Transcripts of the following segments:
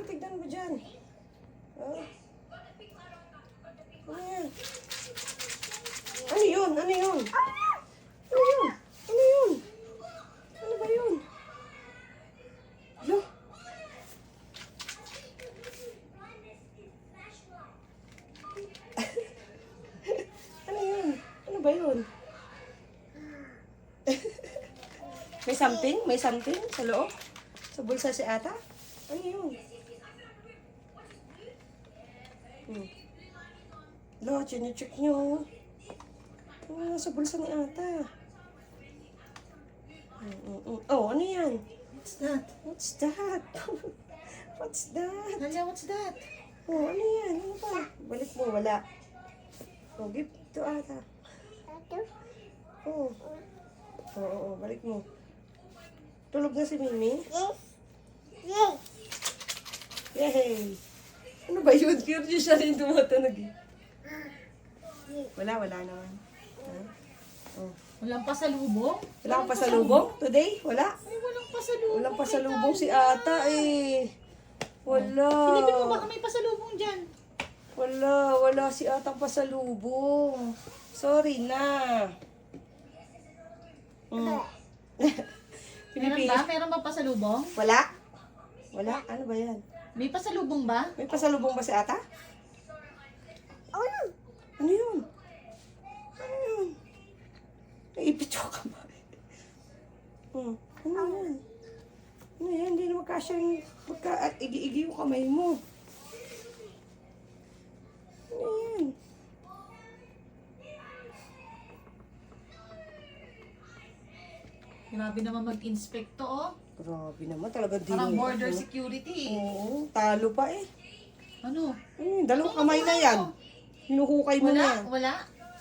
tignan mo dyan. Oh. Ano yan? Ano yun? Ano yun? Ano yun? Ano yun? Ano ba yun? Lo? Ano yun? Ano ba yun? May something? May something sa loob? Sa bulsa si ata? Ano yun? Lo, chine-check nyo. Ano nasa bulsa ni ata? Oh, ano yan? What's that? What's that? What's that? Talia, what's that? Oh, ano yan? Ano ba? Balik mo, wala. Oh, give to ata. Oh. Oo, balik mo. Tulog na si Mimi? Yay! Ano ba yun? Curious siya rin tumatanog eh. Wala naman. Ha? Oh. Walang pasalubong? Wala kang pasalubong? Today? Wala? Ay, walang pasalubong. Walang pasalubong si ata eh. Wala. Silipin mo, baka may pasalubong dyan. Wala si atang pasalubong. Sorry na. Meron ba? Meron ba pasalubong? Wala? Ano ba yan? May pasalubong ba? May pasalubong ba si ata? Ano yun? Ano yun? Naipit yung kamay. Ano yan? Ano yan? Hindi na magkasya yung igi-igi yung kamay mo. Ano yan? Grabe naman mag-inspect to, oh. Grabe naman, talaga din. Parang border security. Oo, talo pa eh. Ano? Dalawang kamay na yan. Hinuhukay mo na yan. Wala?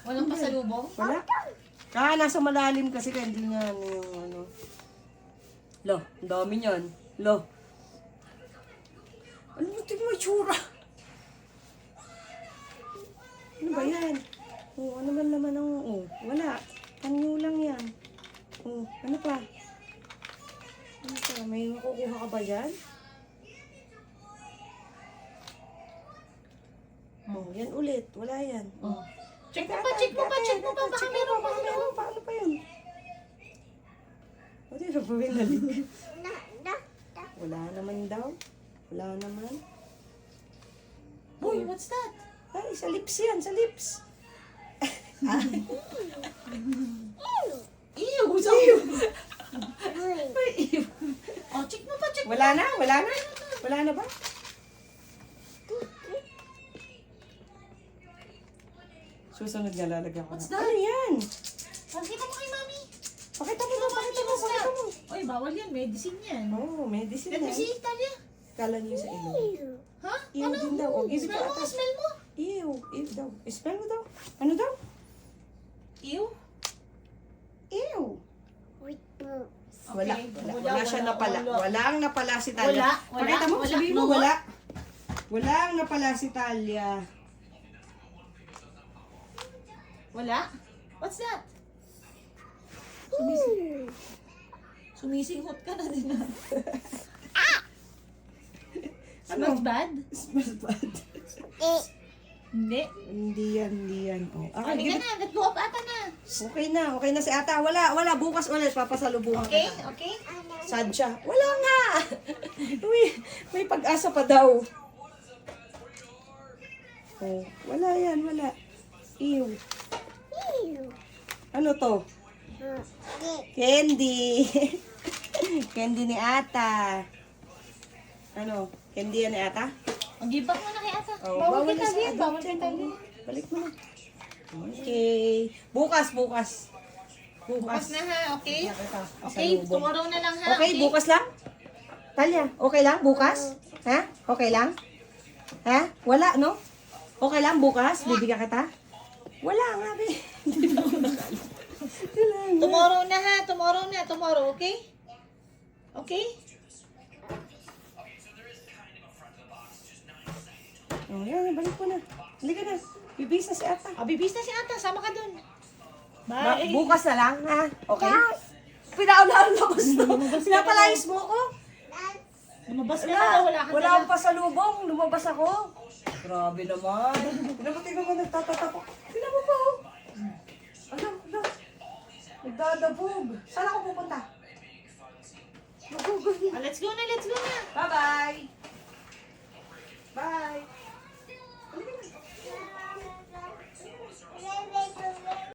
Walang pasalubong? Wala? Nasa malalim kasi kaya hindi nga yung ano. Lo, ang dami niyan. Lo. Ano yung tingin mo itsura? Ano ba yan? Ano man naman ang... wala. Panyo lang yan. Ano pa? Ano pa? May makukuha ka ba dyan? Yan ulit. Wala yan. Check mo pa. Baka meron pa. Paano pa yun? Ano yung sabihin na Wala naman daw. Wala naman. Boy, what's that? Ay, sa lips yan. Sa lips. Ew! Ay, ew. Oh, check mo pa. Wala na? Wala na ba? Susunod nga lalagyan ko What's na. that? Ano yan? Pakita mo kay mami. Pakita mo. Oy, bawal yan. Medicine yan. Medicine Let me yan. see, Talia. Kala niyo sa ilong. Ha? Ew din daw. Give it to Smell mo, ata. smell mo. Ew daw. Smell mo daw. Ano daw? Ew. Ew. Okay. Wala siya napala. Walang napala si Talia. Wala. Pakita mo, Wala. sabihin mo, No. wala. Walang napala si Talia. Wala? What's that? Sumisinghot ka na din na. Smells bad? Smells bad. Hindi. Hindi yan. Oh. Ano ka na? Let go of ata na. Okay na si ata. Wala. Bukas ulit, papasalubungan Okay? kita. Okay? Sad siya. Wala nga. may pag-asa pa daw. Oh, wala yan. Ew. Ano to? Candy. Candy ni ata. Ano? Candy yan ni ata? Mag-ibak mo na kay ata. Oh, Bawal na kita sa din. adult Bawal yan. kita din. Balik mo na. Okay. Bukas. Bukas na ha, okay? Nakita, Okay, pasalubong. tomorrow na lang ha, Okay, bukas lang? Talia, okay lang? Bukas? Ha? Okay lang? Ha? Wala, no? Okay lang, bukas? Bibigyan kita? Wala nga, be. Tomorrow na ha, tomorrow, okay? Okay? Oh, yan, balik mo na. Halika na. Bibis na si ata. Bibis na si ata, sama ka dun. Bye. Bukas na lang, ha? Okay? Pinaunaan ako gusto. Pinapalayas mo ako? Lumabas ka Ala, na, wala kang wala dala. akong pasalubong. Lumabas ako. Grabe naman. Tingnan mo nagtatatapo. Tingnan mo pa, oh. Ano? Nagdadabog. Saan ako pupunta? Let's go na, let's go na. Bye-bye.